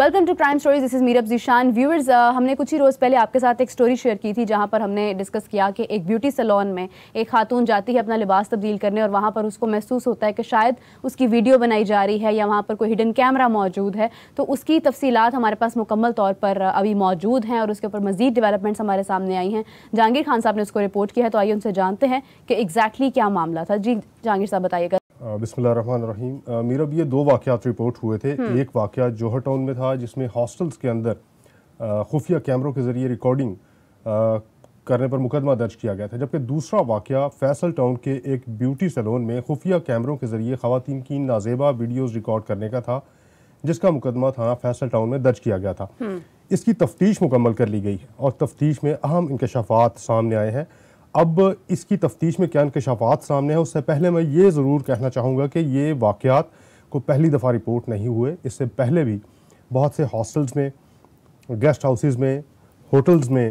Welcome to crime stories, this is Meerab Zeeshan. Viewers, हमने कुछ ही रोज़ पहले आपके साथ एक स्टोरी शेयर की थी जहां पर हमने डिस्कस किया कि एक ब्यूटी सैलून में एक खातून जाती है अपना लिबास तब्दील करने और वहां पर उसको महसूस होता है कि शायद उसकी वीडियो बनाई जा रही है या वहां पर कोई हिडन कैमरा मौजूद है। तो उसकी तफसीलात हमारे पास मुकम्मल तौर पर अभी मौजूद हैं और उसके ऊपर मज़ीद डेवलपमेंट्स हमारे सामने आई हैं। जहांगीर खान साहब ने उसको रिपोर्ट किया है, तो आइए उनसे जानते हैं कि एग्जैक्टली क्या मामला था। जी जहांगीर साहब बताइएगा। बिस्मिल्लाहिर्रहमानिर्रहीम। मीरब, ये दो वाक़यात रिपोर्ट हुए थे। एक वाक़या जोहर टाउन में था जिसमें हॉस्टल्स के अंदर खुफिया कैमरों के ज़रिए रिकॉर्डिंग करने पर मुकदमा दर्ज किया गया था, जबकि दूसरा वाक़या फैसल टाउन के एक ब्यूटी सैलून में खुफिया कैमरों के ज़रिए ख़वातीन की नाजेबा वीडियोज़ रिकॉर्ड करने का था, जिसका मुकदमा थाना फैसल टाउन में दर्ज किया गया था। इसकी तफ्तीश मुकम्मल कर ली गई है और तफ्तीश में अहम इंकशाफात सामने आए हैं। अब इसकी तफ्तीश में क्या इंकशाफात सामने है, उससे पहले मैं ये ज़रूर कहना चाहूँगा कि ये वाक़यात को पहली दफ़ा रिपोर्ट नहीं हुए। इससे पहले भी बहुत से हॉस्टल्स में, गेस्ट हाउसेस में, होटल्स में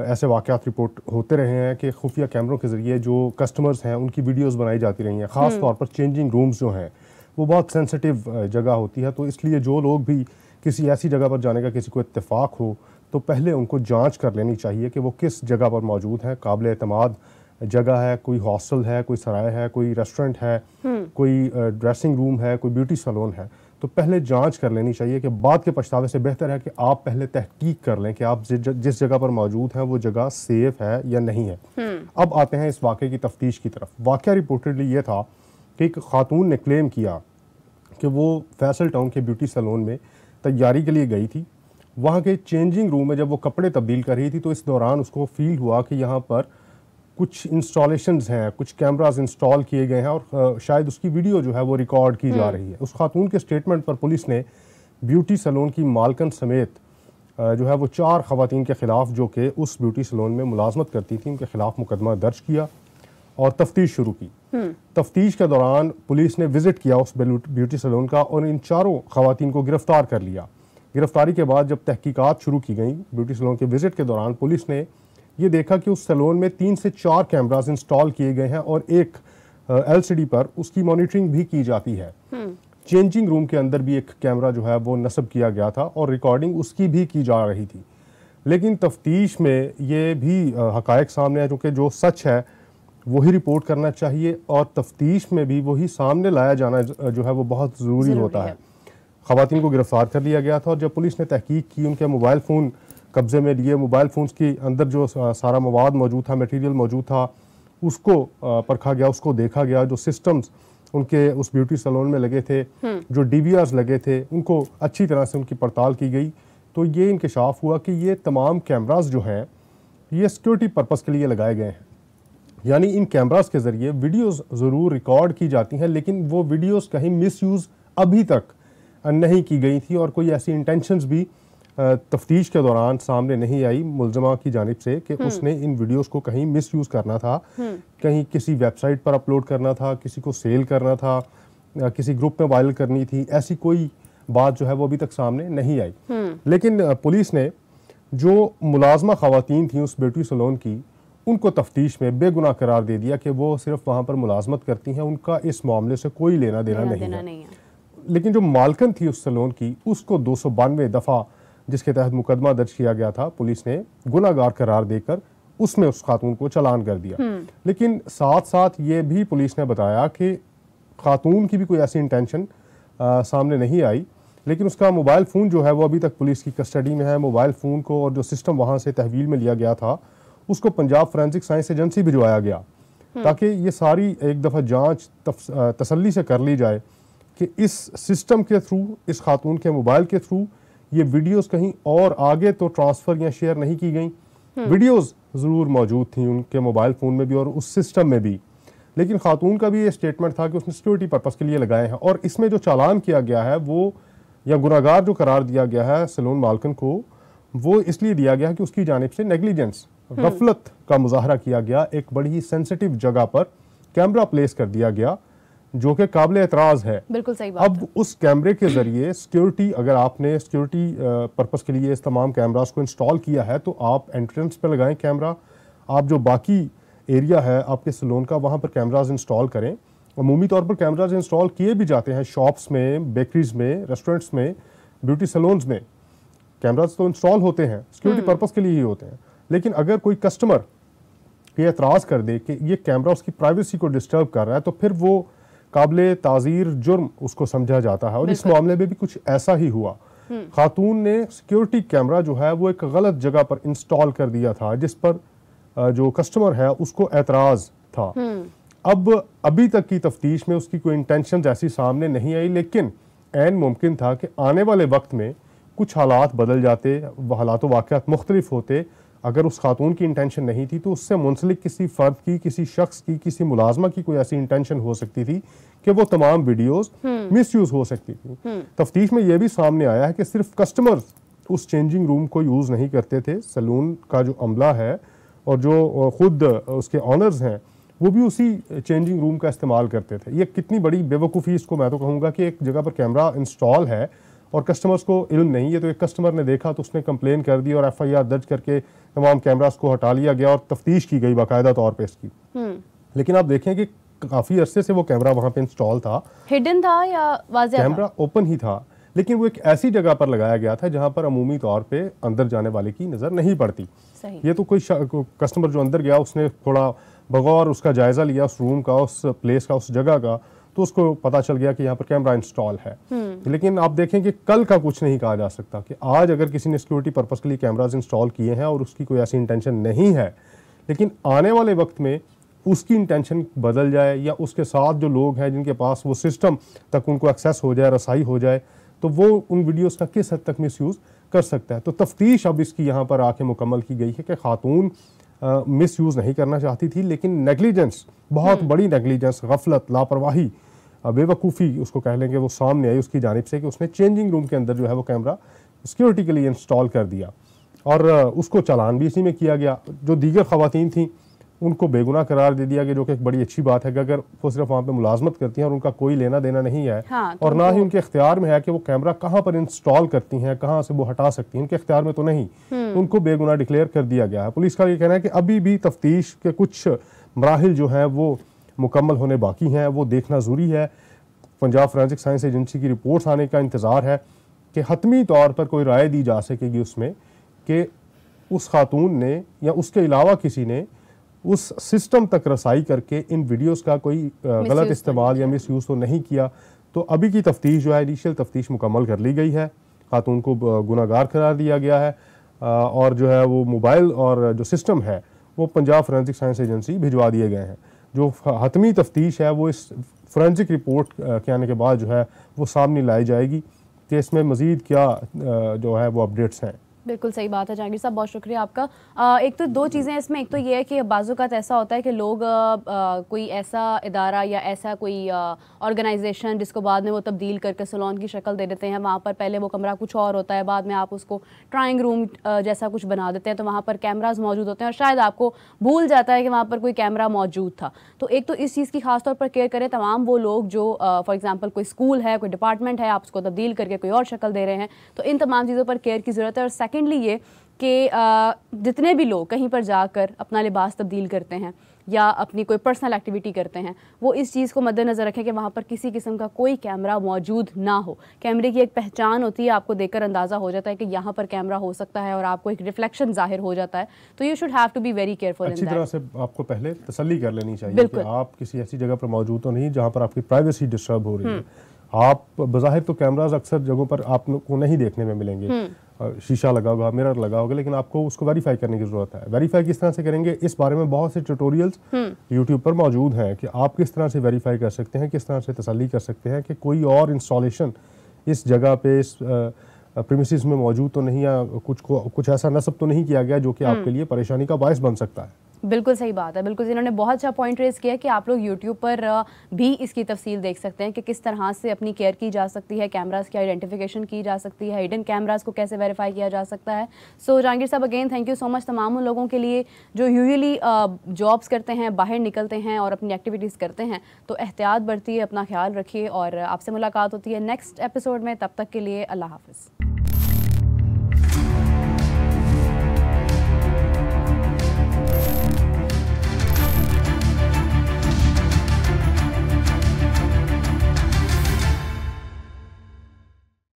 ऐसे वाक़यात रिपोर्ट होते रहे हैं कि खुफिया कैमरों के ज़रिए जो कस्टमर्स हैं उनकी वीडियोज़ बनाई जाती रही हैं। ख़ास तौर पर चेंजिंग रूम्स जो हैं वो बहुत सेंसिटिव जगह होती है, तो इसलिए जो लोग भी किसी ऐसी जगह पर जाने का किसी को इत्तेफाक हो तो पहले उनको जांच कर लेनी चाहिए कि वो किस जगह पर मौजूद है, काबिल एतमाद जगह है, कोई हॉस्टल है, कोई सराय है, कोई रेस्टोरेंट है, कोई ड्रेसिंग रूम है, कोई ब्यूटी सैलून है। तो पहले जांच कर लेनी चाहिए कि बाद के पछतावे से बेहतर है कि आप पहले तहकीक कर लें कि आप जिस जगह पर मौजूद हैं वो जगह सेफ है या नहीं है। अब आते हैं इस वाक़े की तफ्तीश की तरफ। वाक़या रिपोर्टेडली ये था कि एक खातून ने क्लेम किया कि वो फैसल टाउन के ब्यूटी सैलून में तैयारी के लिए गई थी। वहाँ के चेंजिंग रूम में जब वो कपड़े तब्दील कर रही थी तो इस दौरान उसको फील हुआ कि यहाँ पर कुछ इंस्टॉलेशंस हैं, कुछ कैमरास इंस्टॉल किए गए हैं और शायद उसकी वीडियो जो है वो रिकॉर्ड की जा रही है। उस खातून के स्टेटमेंट पर पुलिस ने ब्यूटी सैलून की मालकन समेत जो है वो 4 ख़वातीन के ख़िलाफ़ जो कि उस ब्यूटी सैलून में मुलाजमत करती थी, उनके ख़िलाफ़ मुकदमा दर्ज किया और तफ्तीश शुरू की। तफ्तीश के दौरान पुलिस ने विज़िट किया उस ब्यूटी सैलून का और इन 4 ख़वातीन को गिरफ़्तार कर लिया। गिरफ्तारी के बाद जब तहकीकात शुरू की गई ब्यूटी सैलून के विजिट के दौरान, पुलिस ने ये देखा कि उस सैलून में 3 से 4 कैमरास इंस्टॉल किए गए हैं और एक LCD पर उसकी मॉनिटरिंग भी की जाती है। चेंजिंग रूम के अंदर भी एक कैमरा जो है वो नस्ब किया गया था और रिकॉर्डिंग उसकी भी की जा रही थी। लेकिन तफ्तीश में ये भी हकायक सामने है, क्योंकि जो सच है वही रिपोर्ट करना चाहिए और तफ्तीश में भी वही सामने लाया जाना जो है वो बहुत ज़रूरी होता है। ख़वातीन को गिरफ्तार कर लिया गया था और जब पुलिस ने तहकीक की, उनके मोबाइल फ़ोन कब्ज़े में लिए, मोबाइल फ़ोन्स के अंदर जो सारा मवाद मौजूद था, मटेरियल मौजूद था, उसको परखा गया, उसको देखा गया। जो सिस्टम्स उनके उस ब्यूटी सैलून में लगे थे, जो DVRs लगे थे, उनको अच्छी तरह से उनकी पड़ताल की गई। तो ये इंकशाफ हुआ कि ये तमाम कैमरास जो हैं ये सिक्योरिटी पर्पज़ के लिए लगाए गए हैं। यानी इन कैमरास के ज़रिए वीडियोज़ ज़रूर रिकॉर्ड की जाती हैं, लेकिन वो वीडियोज़ कहीं मिसयूज़ अभी तक नहीं की गई थी और कोई ऐसी इंटेंशंस भी तफ्तीश के दौरान सामने नहीं आई मुलजमा की जानिब से कि उसने इन वीडियोस को कहीं मिसयूज़ करना था, कहीं किसी वेबसाइट पर अपलोड करना था, किसी को सेल करना था, किसी ग्रुप में वायरल करनी थी। ऐसी कोई बात जो है वो अभी तक सामने नहीं आई। लेकिन पुलिस ने जो मुलाजमा ख़वातीन थी उस ब्यूटी सैलून की, उनको तफ्तीश में बेगुनाह करार दे दिया कि वो सिर्फ वहाँ पर मुलाजमत करती हैं, उनका इस मामले से कोई लेना देना नहीं है। लेकिन जो मालकन थी उस सैलून की, उसको 292 दफ़ा जिसके तहत मुकदमा दर्ज किया गया था, पुलिस ने गुनाहगार करार देकर उसमें उस खातून को चालान कर दिया। लेकिन साथ साथ ये भी पुलिस ने बताया कि खातून की भी कोई ऐसी इंटेंशन सामने नहीं आई, लेकिन उसका मोबाइल फ़ोन जो है वो अभी तक पुलिस की कस्टडी में है। मोबाइल फ़ोन को और जो सिस्टम वहाँ से तहवील में लिया गया था उसको पंजाब फोरेंसिक साइंस एजेंसी भिजवाया गया, ताकि ये सारी एक दफ़ा जाँच तसल्ली से कर ली जाए कि इस सिस्टम के थ्रू, इस खातून के मोबाइल के थ्रू ये वीडियोस कहीं और आगे तो ट्रांसफ़र या शेयर नहीं की गई। वीडियोस ज़रूर मौजूद थी उनके मोबाइल फ़ोन में भी और उस सिस्टम में भी, लेकिन खातून का भी ये स्टेटमेंट था कि उसने सिक्योरिटी पर्पज़ के लिए लगाए हैं। और इसमें जो चालान किया गया है वो, या गुनाहगार जो करार दिया गया है सैलून मालकन को, वो इसलिए दिया गया है कि उसकी जानिब से नेग्लिजेंस, गफलत का मुजाहरा किया गया। एक बड़ी ही सेंसिटिव जगह पर कैमरा प्लेस कर दिया गया जो कि काबिल एतराज़ है। बिल्कुल सही बात। अब उस कैमरे के ज़रिए सिक्योरिटी, अगर आपने सिक्योरिटी पर्पज़ के लिए इस तमाम कैमरास को इंस्टॉल किया है तो आप एंट्रेंस पर लगाएं कैमरा, आप जो बाकी एरिया है आपके सैलून का वहाँ पर कैमरास इंस्टॉल करें। अमूमी तौर पर कैमरास इंस्टॉल किए भी जाते हैं शॉप्स में, बेकरीज में, रेस्टोरेंट्स में, ब्यूटी सैलून्स में कैमरास तो इंस्टॉल होते हैं, सिक्योरिटी पर्पस के लिए ही होते हैं, लेकिन अगर कोई कस्टमर ये एतराज़ कर दे कि ये कैमरा उसकी प्राइवेसी को डिस्टर्ब कर रहा है, तो फिर वो काबिल ताज़ीर जुर्म उसको समझा जाता है। और इस मामले में भी कुछ ऐसा ही हुआ। खातून ने सिक्योरिटी कैमरा जो है वो एक गलत जगह पर इंस्टॉल कर दिया था, जिस पर जो कस्टमर है उसको एतराज़ था। अब अभी तक की तफ्तीश में उसकी कोई इंटेंशन ऐसी सामने नहीं आई, लेकिन ऐन मुमकिन था कि आने वाले वक्त में कुछ हालात बदल जाते, हालात वाक़यात मुख्तलिफ होते। अगर उस खातून की इंटेंशन नहीं थी तो उससे मुंसलिक किसी फ़र्द की, किसी शख्स की, किसी मुलाजमा की कोई ऐसी इंटेंशन हो सकती थी कि वो तमाम वीडियोस मिसयूज हो सकती थी। तफ्तीश में यह भी सामने आया है कि सिर्फ कस्टमर उस चेंजिंग रूम को यूज़ नहीं करते थे, सैलून का जो अमला है और जो खुद उसके ऑनर्स हैं वो भी उसी चेंजिंग रूम का इस्तेमाल करते थे। ये कितनी बड़ी बेवकूफ़ी, इसको मैं तो कहूँगा कि एक जगह पर कैमरा इंस्टॉल है और कस्टमर्स को इल्म नहीं है, तो एक कस्टमर ने देखा तो उसने कंप्लेन कर दी और FIR दर्ज करके तमाम कैमरास को हटा लिया गया और तफ्तीश की गई बाकायदा तौर पे इसकी। लेकिन आप देखें कि काफ़ी अरसे से वो कैमरा वहाँ पे इंस्टॉल था, हिडन था या वाज़ेह था? कैमरा ओपन ही था, लेकिन वो एक ऐसी जगह पर लगाया गया था जहाँ पर अमूमी तौर पे अंदर जाने वाले की नज़र नहीं पड़ती। सही। ये तो कोई कस्टमर जो अंदर गया उसने थोड़ा बगौर उसका जायज़ा लिया उस रूम का, उस प्लेस का, उस जगह का, तो उसको पता चल गया कि यहाँ पर कैमरा इंस्टॉल है। लेकिन आप देखें कि कल का कुछ नहीं कहा जा सकता कि आज अगर किसी ने सिक्योरिटी पर्पस के लिए कैमराज इंस्टॉल किए हैं और उसकी कोई ऐसी इंटेंशन नहीं है, लेकिन आने वाले वक्त में उसकी इंटेंशन बदल जाए या उसके साथ जो लोग हैं जिनके पास वो सिस्टम तक उनको एक्सेस हो जाए, रसाई हो जाए, तो वो उन वीडियोस का किस हद तक मिसयूज़ कर सकता है। तो तफ्तीश अब इसकी यहाँ पर आके मुकम्मल की गई है कि खातून मिसयूज़ नहीं करना चाहती थी, लेकिन नेगलिजेंस, बहुत बड़ी नेगलिजेंस, गफलत, लापरवाही, बेवकूफ़ी उसको कह लेंगे, वो सामने आई उसकी जानिब से कि उसने चेंजिंग रूम के अंदर जो है वो कैमरा सिक्योरिटी के लिए इंस्टॉल कर दिया और उसको चालान भी इसी में किया गया। जो दीगर ख़वातीन थी उनको बेगुनाह करार दे दिया गया, जो कि एक बड़ी अच्छी बात है कि अगर वो सिर्फ वहाँ पे मुलाजमत करती हैं और उनका कोई लेना देना नहीं है, हाँ, और ना ही उनके इख्तियार में है कि वो कैमरा कहाँ पर इंस्टॉल करती हैं, कहाँ से वो हटा सकती हैं, उनके इख्तियार में तो नहीं, उनको बेगुनाह डिक्लेयर कर दिया गया है। पुलिस का ये कहना है कि अभी भी तफ्तीश के कुछ मराहिल जो हैं वो मुकम्मल होने बाकी हैं, वो देखना ज़रूरी है। पंजाब फोरेंसिक साइंस एजेंसी की रिपोर्ट्स आने का इंतज़ार है कि हतमी तौर पर कोई राय दी जा सकेगी उसमें कि उस खातून ने या उसके अलावा किसी ने उस सिस्टम तक रसाई करके इन वीडियोस का कोई गलत इस्तेमाल या मिस यूज़ तो नहीं किया। तो अभी की तफ्तीश जो है, इनिशियल तफ्तीश मुकम्मल कर ली गई है, खातून को गुनाहगार करार दिया गया है और जो है वो मोबाइल और जो सिस्टम है वो पंजाब फोरेंसिक साइंस एजेंसी भिजवा दिए गए हैं। जो हतमी तफ्तीश है वो इस फोरेंसिक रिपोर्ट के आने के बाद जो है वो सामने लाई जाएगी कि इसमें मज़ीद क्या जो है वो अपडेट्स हैं। बिल्कुल सही बात है जहांगीर साहब, बहुत शुक्रिया आपका। एक तो दो चीज़ें इसमें, एक तो ये है कि बाज़-औक़ात ऐसा होता है कि लोग कोई ऐसा इदारा या ऐसा कोई ऑर्गेनाइजेशन जिसको बाद में वो तब्दील करके सैलून की शक्ल दे देते हैं, वहाँ पर पहले वो कमरा कुछ और होता है, बाद में आप उसको ड्राइंग रूम जैसा कुछ बना देते हैं, तो वहाँ पर कैमराज मौजूद होते हैं और शायद आपको भूल जाता है कि वहाँ पर कोई कैमरा मौजूद था। तो एक तो इस चीज़ की खास तौर पर केयर करें तमाम वो लोग जो फॉर एग्जांपल कोई स्कूल है, कोई डिपार्टमेंट है, आप उसको तब्दील करके कोई और शक्ल दे रहे हैं, तो इन तमाम चीज़ों पर केयर की ज़रूरत है। और सेकेंडली ये कि जितने भी लोग कहीं पर जाकर अपना लिबास तब्दील करते हैं या अपनी कोई पर्सनल एक्टिविटी करते हैं, वो इस चीज़ को मद्देनज़र रखें कि वहाँ पर किसी किस्म का कोई कैमरा मौजूद ना हो। कैमरे की एक पहचान होती है, आपको देखकर अंदाज़ा हो जाता है कि यहाँ पर कैमरा हो सकता है और आपको एक रिफ्लेक्शन जाहिर हो जाता है। तो you should have to be very careful. अच्छी तरह से आपको पहले तसल्ली कर लेनी चाहिए कि आप किसी ऐसी जगह पर मौजूद तो नहीं जहाँ पर आपकी प्राइवेसी डिस्टर्ब हो रही है। आप बज़ाहिर तो कैमराज अक्सर जगहों पर आपको नहीं देखने में मिलेंगे, शीशा लगा होगा, मिरर लगा होगा, लेकिन आपको उसको वेरीफाई करने की जरूरत है। वेरीफाई किस तरह से करेंगे, इस बारे में बहुत से ट्यूटोरियल्स यूट्यूब पर मौजूद हैं कि आप किस तरह से वेरीफाई कर सकते हैं, किस तरह से तसल्ली कर सकते हैं कि कोई और इंस्टॉलेशन इस जगह पे, इस प्रीमिसेस में मौजूद तो नहीं, या कुछ ऐसा नस्ब तो नहीं किया गया जो कि आपके लिए परेशानी का बायस बन सकता है। बिल्कुल सही बात है, बिल्कुल। इन्होंने बहुत अच्छा पॉइंट रेज किया कि आप लोग YouTube पर भी इसकी तफसील देख सकते हैं कि किस तरह से अपनी केयर की जा सकती है, कैमरास की आइडेंटिफिकेशन की जा सकती है, हिडन कैमरास को कैसे वेरीफाई किया जा सकता है। सो जहांगीर साहब, again thank you so much तमाम उन लोगों के लिए जो यूजुअली जॉब्स करते हैं, बाहर निकलते हैं और अपनी एक्टिविटीज़ करते हैं। तो एहतियात बरतिए, अपना ख्याल रखिए और आपसे मुलाकात होती है नेक्स्ट एपिसोड में। तब तक के लिए अल्लाह हाफ़िज़।